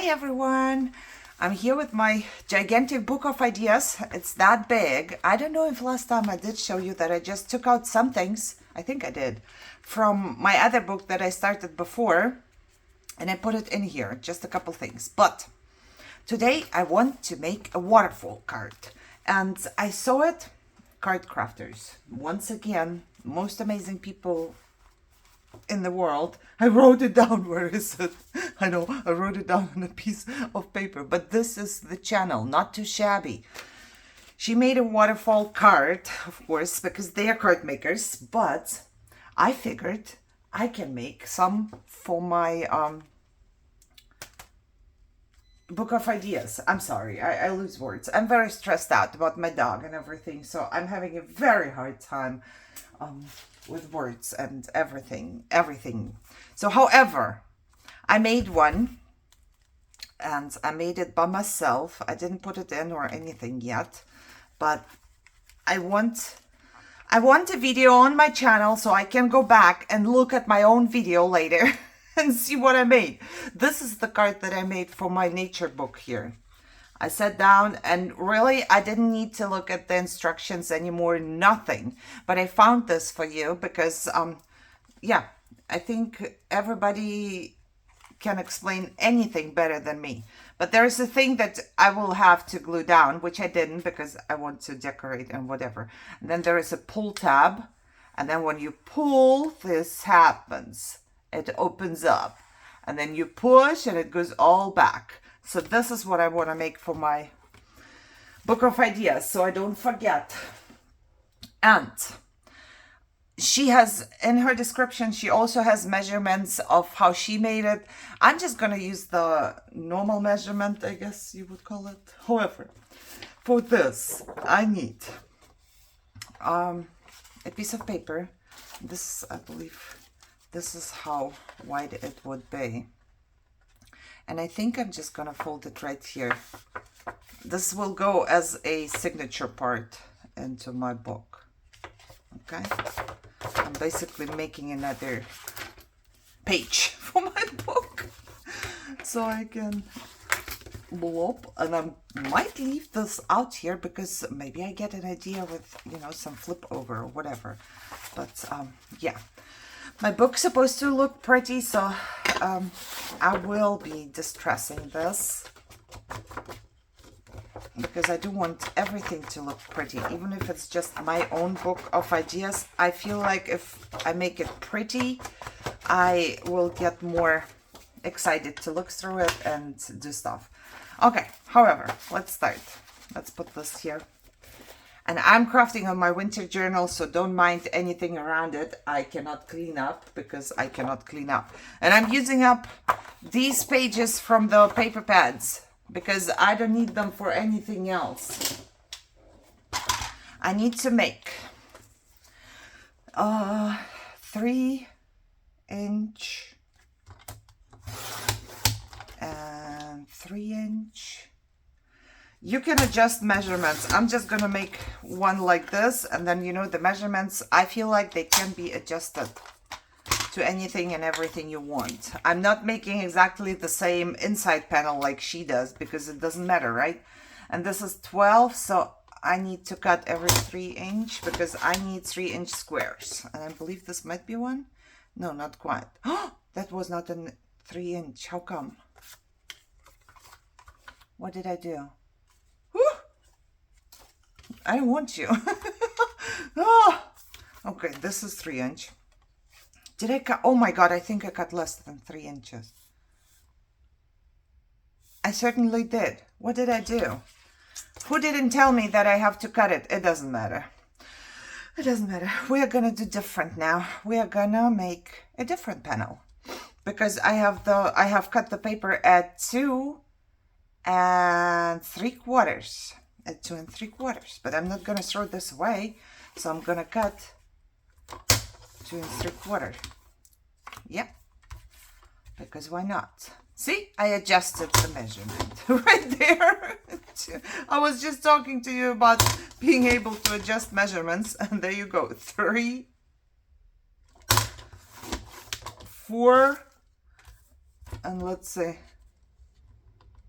Hi everyone, I'm here with my gigantic book of ideas. It's that big. I don't know if last time I did show you that I just took out some things, I think I did, from my other book that I started before, and I put it in here, just a couple things. But today I want to make a waterfall card, and I saw it, card crafters, once again, most amazing people in the world. I wrote it down. Where is it? I know I wrote it down on a piece of paper, but this is the channel, not too shabby. She made a waterfall card, of course, because they are card makers, but I figured I can make some for my book of ideas. I'm sorry, I lose words. I'm very stressed out about my dog and everything, so I'm having a very hard time with words and everything. So however, I made one, and I made it by myself. I didn't put it in or anything yet, but I want a video on my channel so I can go back and look at my own video later and see what I made. This is the card that I made for my nature book here. I sat down and really I didn't need to look at the instructions anymore, nothing. But I found this for you because, yeah, I think everybody can explain anything better than me. But there's a thing that I will have to glue down, which I didn't because I want to decorate and whatever. And then there is a pull tab. And then when you pull, this happens. It opens up. And then you push and it goes all back. So this is what I want to make for my book of ideas, so I don't forget. And she has, in her description, she also has measurements of how she made it. I'm just going to use the normal measurement, I guess you would call it. However, for this, I need a piece of paper. This, I believe, this is how wide it would be. And I think I'm just going to fold it right here. This will go as a signature part into my book. Okay? I'm basically making another page for my book. So I can bloop. And I might leave this out here because maybe I get an idea with, you know, some flip over or whatever. But yeah. My book's supposed to look pretty, so I will be distressing this because I do want everything to look pretty, even if it's just my own book of ideas. I feel like if I make it pretty, I will get more excited to look through it and do stuff. Okay, however, let's start. Let's put this here. And I'm crafting on my winter journal, so don't mind anything around it. I cannot clean up because I cannot clean up. And I'm using up these pages from the paper pads because I don't need them for anything else. I need to make 3-inch and 3-inch. You can adjust measurements. I'm just going to make one like this. And then, you know, the measurements, I feel like they can be adjusted to anything and everything you want. I'm not making exactly the same inside panel like she does because it doesn't matter, right? And this is 12. So I need to cut every 3-inch because I need 3-inch squares. And I believe this might be one. No, not quite. Oh, that was not a 3-inch. How come? What did I do? I don't want you. Oh, okay, this is 3-inch. Did I cut? Oh my God, I think I cut less than 3 inches. I certainly did. What did I do? Who didn't tell me that I have to cut it? It doesn't matter. It doesn't matter. We are gonna do different now. We are gonna make a different panel because I have cut the paper at 2 3/4. At 2 3/4, but I'm not gonna throw this away, so I'm gonna cut 2 3/4. Yeah, because why not? See, I adjusted the measurement right there. I was just talking to you about being able to adjust measurements, and there you go. 3, 4, and let's say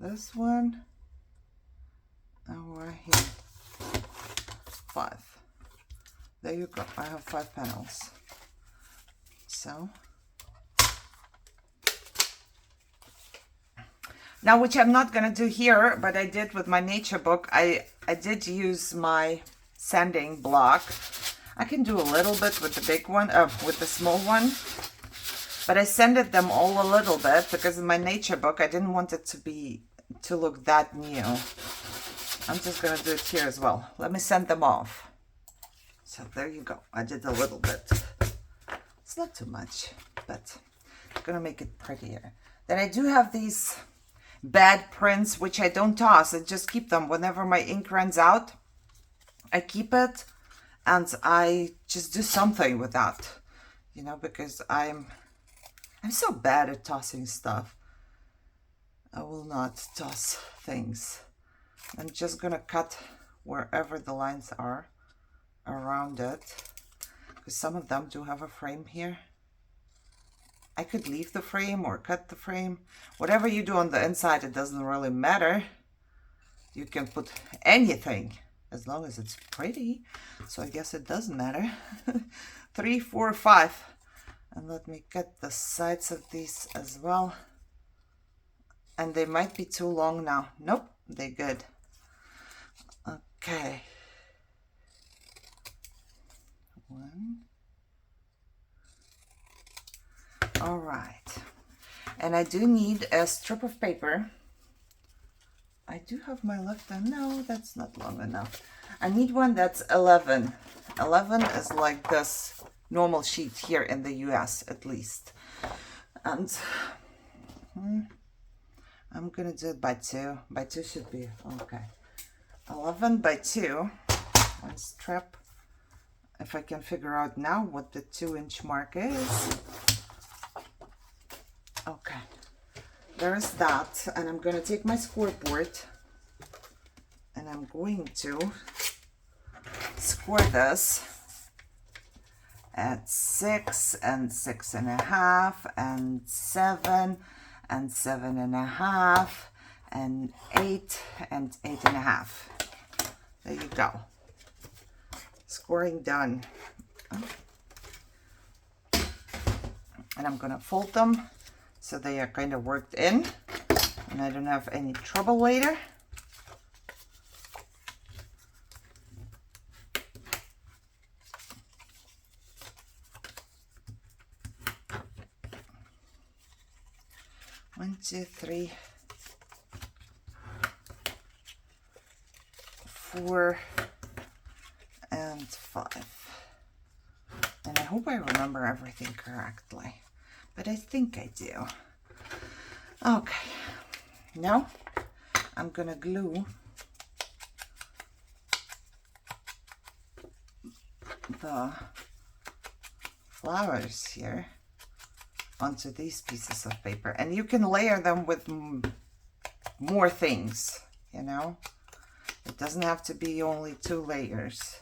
this one, and we're here. 5. There you go. I have 5 panels. So now, which I'm not gonna do here, but I did with my nature book. I did use my sanding block. I can do a little bit with the big one, with the small one, but I sanded them all a little bit because in my nature book I didn't want it to look that new. I'm just gonna do it here as well. Let me sand them off. So there you go. I did a little bit. It's not too much, but I'm gonna make it prettier. Then I do have these bad prints, which I don't toss. I just keep them. Whenever my ink runs out, I keep it and I just do something with that, you know, because I'm so bad at tossing stuff. I will not toss things. I'm just gonna cut wherever the lines are around it, because some of them do have a frame here. I could leave the frame or cut the frame. Whatever you do on the inside, it doesn't really matter. You can put anything as long as it's pretty. So I guess it doesn't matter. 3, 4, 5. And let me cut the sides of these as well. And they might be too long now. Nope, they're good. Okay. 1. All right, and I do need a strip of paper. I do have my left hand. No, that's not long enough. I need one that's 11. 11 is like this normal sheet here in the US, at least. And I'm gonna do it by 2. By 2 should be okay. 11 by 2. One strip. If I can figure out now what the 2-inch mark is. Okay, there's that, and I'm going to take my scoreboard and I'm going to score this at 6 and 6.5 and 7 and 7.5 and 8 and 8.5. There you go. Scoring done. And I'm going to fold them so they are kind of worked in and I don't have any trouble later. One, 2, 3, 4, and 5. And I hope I remember everything correctly. But I think I do. Okay, now I'm gonna glue the flowers here onto these pieces of paper, and you can layer them with more things, you know. It doesn't have to be only 2 layers.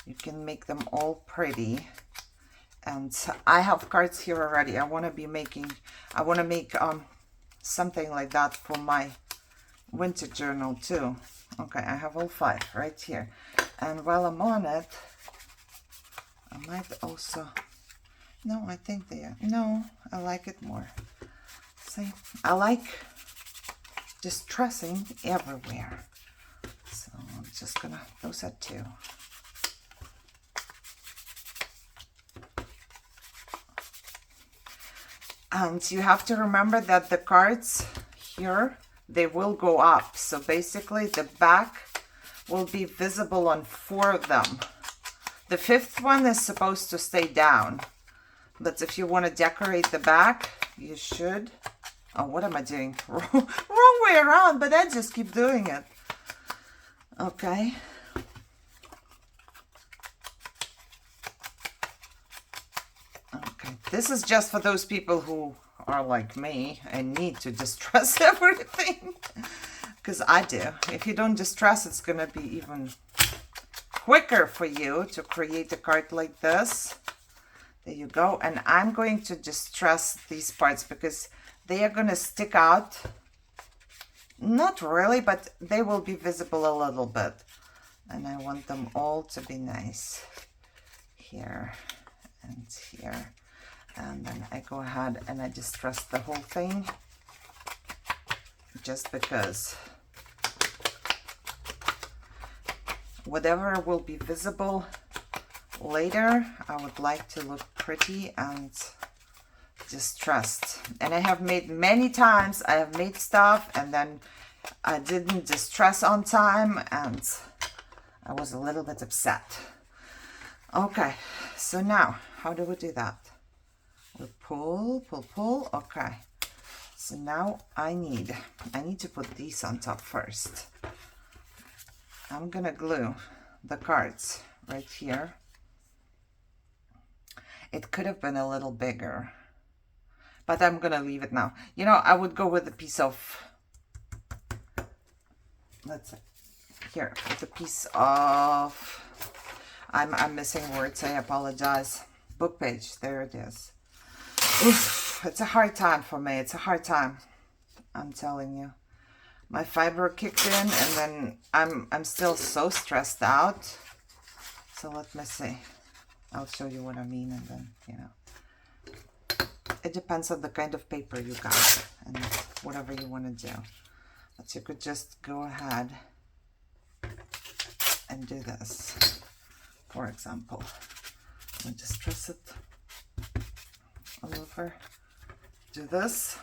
You can make them all pretty. And I have cards here already. I want to make something like that for my winter journal too. Okay, I have all 5 right here. And while I'm on it, I might also, no, I think they are, no, I like it more. See, I like distressing everywhere. So I'm just gonna, those are 2. And you have to remember that the cards here, they will go up. So basically the back will be visible on 4 of them. The 5th one is supposed to stay down. But if you want to decorate the back, you should. Oh, what am I doing? Wrong way around, but I just keep doing it. Okay. This is just for those people who are like me and need to distress everything. Because I do. If you don't distress, it's going to be even quicker for you to create a card like this. There you go. And I'm going to distress these parts because they are going to stick out Not really, but they will be visible a little bit. And I want them all to be nice. Here and here. And then I go ahead and I distress the whole thing. Just because whatever will be visible later, I would like to look pretty and distressed. And I have made many times, I have made stuff and then I didn't distress on time and I was a little bit upset. Okay, so now how do we do that? We pull, pull, pull. Okay, so now I need to put these on top first. I'm gonna glue the cards right here. It could have been a little bigger, but I'm gonna leave it now. You know, I would go with a piece of, let's see, here, with a piece of, I'm missing words, I apologize. Book page, there it is. Oof, it's a hard time for me, it's a hard time, I'm telling you. My fiber kicked in and then I'm still so stressed out. So let me see. I'll show you what I mean and then, you know. It depends on the kind of paper you got and whatever you want to do. But you could just go ahead and do this. For example, let me just press it all over. Do this.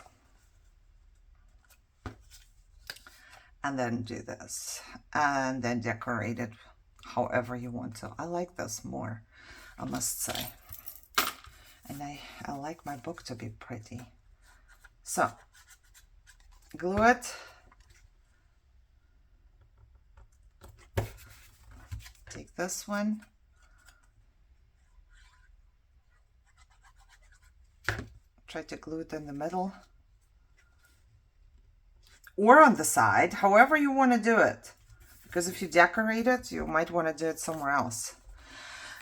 And then do this. And then decorate it however you want to. I like this more, I must say. And I like my book to be pretty. So, glue it. Take this one. Try to glue it in the middle. Or on the side, however you want to do it. Because if you decorate it, you might want to do it somewhere else.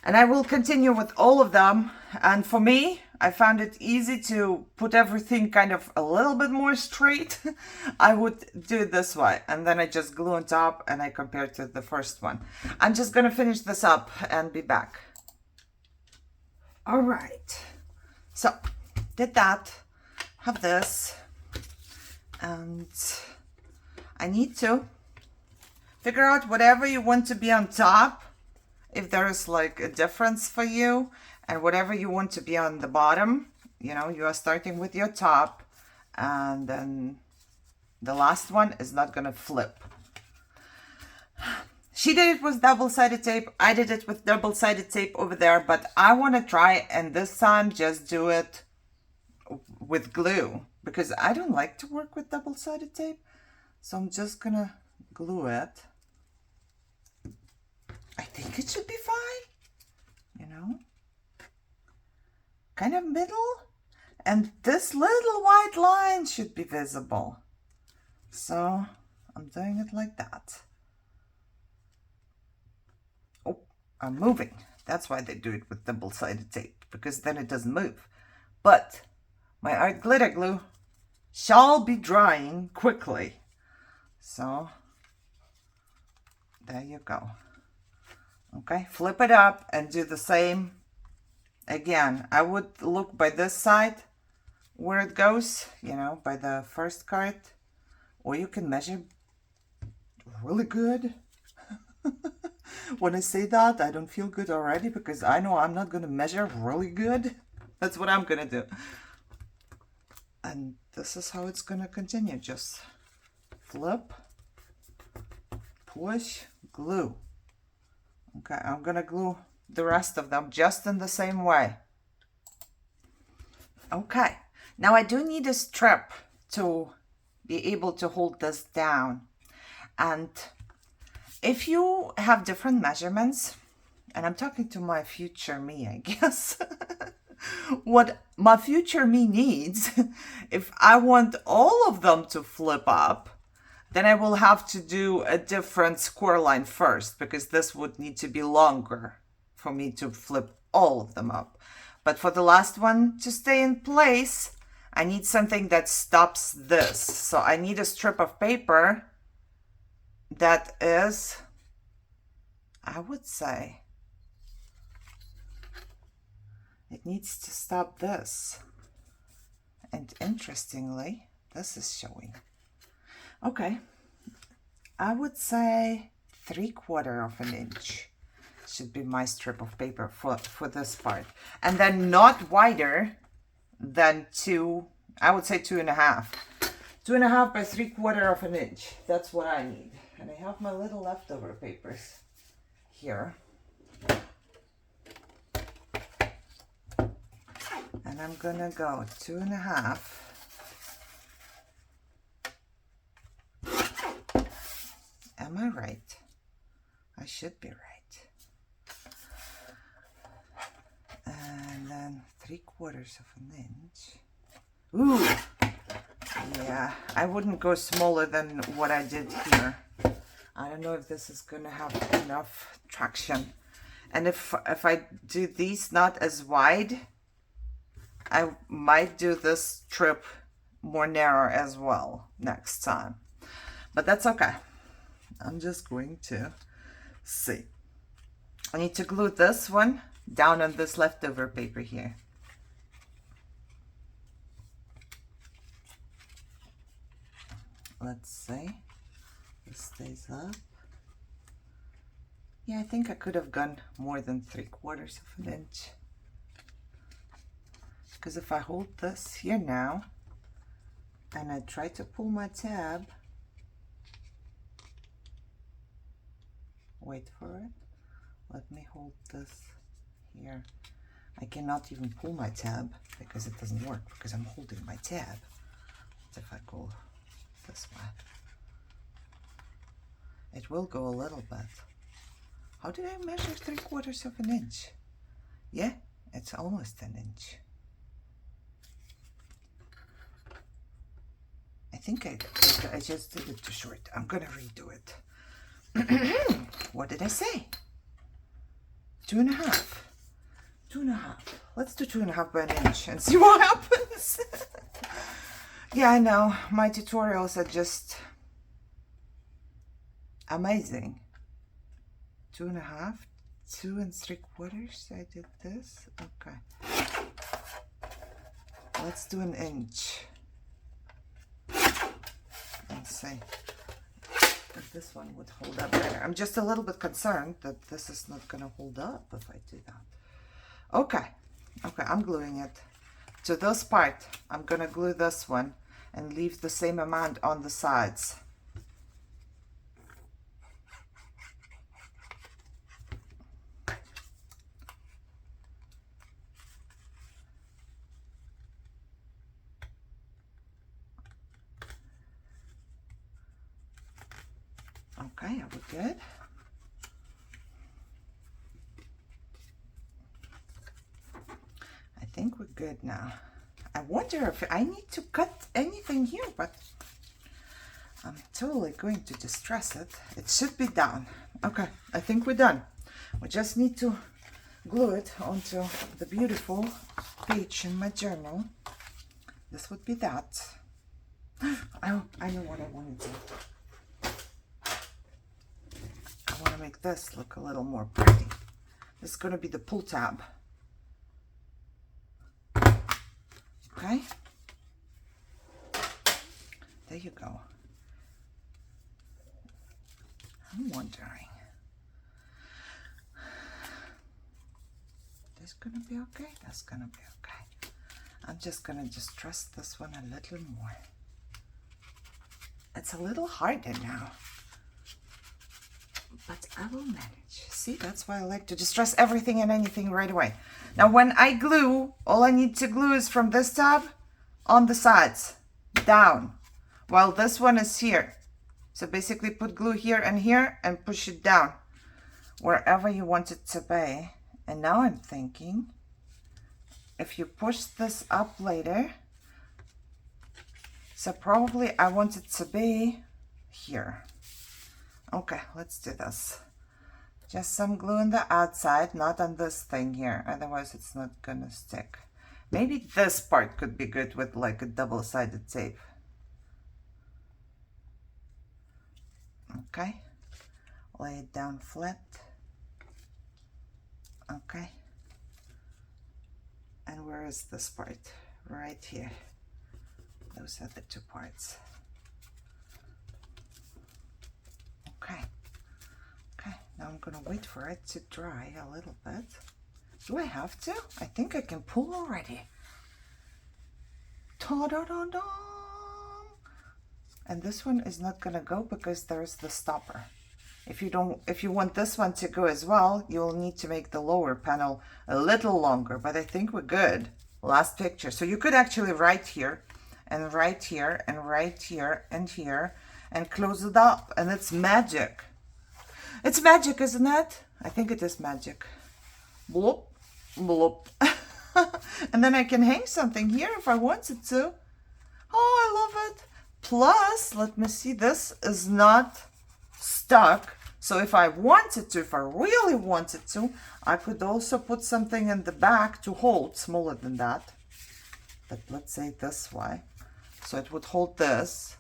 And I will continue with all of them. And for me, I found it easy to put everything kind of a little bit more straight. I would do it this way. And then I just glue on top and I compare to the first one. I'm just going to finish this up and be back. All right. So, did that. Have this. And I need to figure out whatever you want to be on top, if there is like a difference for you, and whatever you want to be on the bottom. You know, you are starting with your top and then the last one is not gonna flip. She did it with double-sided tape. I did it with double-sided tape over there, but I want to try and this time just do it with glue, because I don't like to work with double-sided tape. So I'm just gonna glue it. I think it should be fine, you know, kind of middle, and this little white line should be visible. So I'm doing it like that. Oh, I'm moving. That's why they do it with double-sided tape, because then it doesn't move. But my art glitter glue shall be drying quickly. So there you go. Okay, flip it up and do the same. Again, I would look by this side where it goes, you know, by the first card. Or you can measure really good. When I say that, I don't feel good already, because I know I'm not going to measure really good. That's what I'm going to do. And this is how it's going to continue. Just flip, push, glue. Okay, I'm going to glue the rest of them just in the same way. Okay, now I do need a strip to be able to hold this down. And if you have different measurements, and I'm talking to my future me, I guess, what my future me needs, if I want all of them to flip up, then I will have to do a different score line first, because this would need to be longer for me to flip all of them up. But for the last one to stay in place, I need something that stops this. So I need a strip of paper that is, I would say, it needs to stop this. And interestingly, this is showing. Okay, I would say 3/4 of an inch should be my strip of paper for this part. And then not wider than 2, I would say 2.5. 2.5 by 3/4 of an inch. That's what I need. And I have my little leftover papers here. And I'm gonna go 2.5. Am I right? I should be right. And then 3/4 of an inch. Ooh, yeah, I wouldn't go smaller than what I did here. I don't know if this is gonna have enough traction. And if I do these not as wide, I might do this strip more narrow as well next time. But that's okay. I'm just going to see. I need to glue this one down on this leftover paper here. Let's see. This stays up. Yeah, I think I could have gone more than 3/4 of an inch. Because if I hold this here now and I try to pull my tab, wait for it. Let me hold this here. I cannot even pull my tab because it doesn't work because I'm holding my tab. What if I go this way? It will go a little bit. How did I measure 3/4 of an inch? Yeah, it's almost an inch. I think I just did it too short. I'm gonna redo it. What did I say? 2.5. 2.5. Let's do 2.5 by an inch and see what happens. Yeah, I know. My tutorials are just amazing. 2.5, 2 3/4. I did this. Okay. Let's do an inch. And see if this one would hold up better. I'm just a little bit concerned that this is not going to hold up if I do that. Okay, I'm gluing it. To this part, I'm going to glue this one and leave the same amount on the sides. Okay, are we good? I think we're good now. I wonder if I need to cut anything here, but I'm totally going to distress it. It should be down. Okay, I think we're done. We just need to glue it onto the beautiful page in my journal. This would be that. Oh, I know what I want to do. I want to make this look a little more pretty. This is going to be the pull tab. Okay. There you go. I'm wondering. This gonna be okay? That's gonna be okay. I'm just gonna distress this one a little more. It's a little harder now, but I will manage. See, that's why I like to distress everything and anything right away. Now, when I glue, all I need to glue is from this tab on the sides, down, while this one is here. So basically put glue here and push it down wherever you want it to be. And now I'm thinking, if you push this up later, so probably I want it to be here. Okay, let's do this. Just some glue on the outside, not on this thing here, otherwise it's not gonna stick. Maybe this part could be good with like a double-sided tape. Okay, lay it down flat. Okay, and where is this part? Right here. Those are the two parts. Okay, okay, now I'm gonna wait for it to dry a little bit. Do I have to? I think I can pull already. Ta-da-da-da! And this one is not gonna go because there's the stopper. If you want this one to go as well, you'll need to make the lower panel a little longer, but I think we're good. Last picture. So you could actually write here and right here and right here and here and close it up, and it's magic. It's magic, isn't it? I think it is magic. Bloop, bloop. And then I can hang something here if I wanted to. Oh, I love it. Plus, let me see, this is not stuck. So if I wanted to, if I really wanted to, I could also put something in the back to hold, smaller than that. But let's say this way. So it would hold this.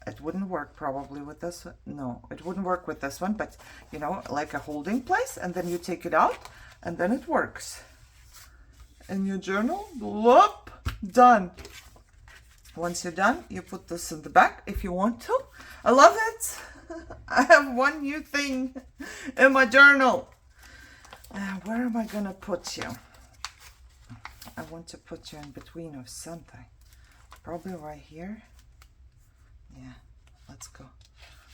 It wouldn't work probably with this one. No, it wouldn't work with this one, but you know, like a holding place, and then you take it out and then it works. In your journal, whoop, done. Once you're done, you put this in the back if you want to. I love it. I have one new thing in my journal. Where am I gonna put you? I want to put you in between of something. Probably right here. Yeah, let's go.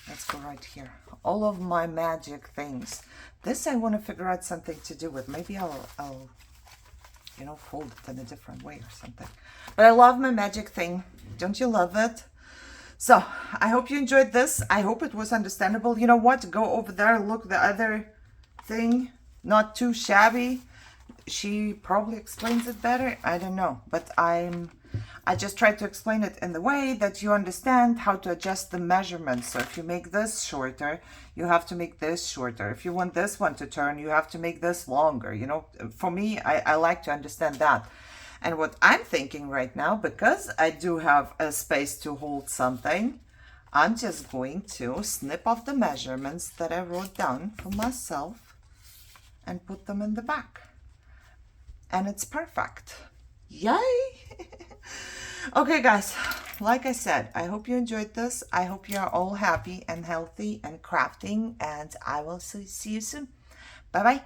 Let's go right here. All of my magic things. This I want to figure out something to do with. Maybe I'll you know, fold it in a different way or something. But I love my magic thing. Don't you love it? So I hope you enjoyed this. I hope it was understandable. You know what? Go over there. Look, the other thing. Not too shabby. She probably explains it better. I don't know. But I just tried to explain it in the way that you understand how to adjust the measurements. So if you make this shorter, you have to make this shorter. If you want this one to turn, you have to make this longer. You know, for me, I like to understand that. And what I'm thinking right now, because I do have a space to hold something, I'm just going to snip off the measurements that I wrote down for myself and put them in the back. And it's perfect. Yay! Okay, guys, like I said, I hope you enjoyed this. I hope you are all happy and healthy and crafting, and I will see you soon. Bye-bye.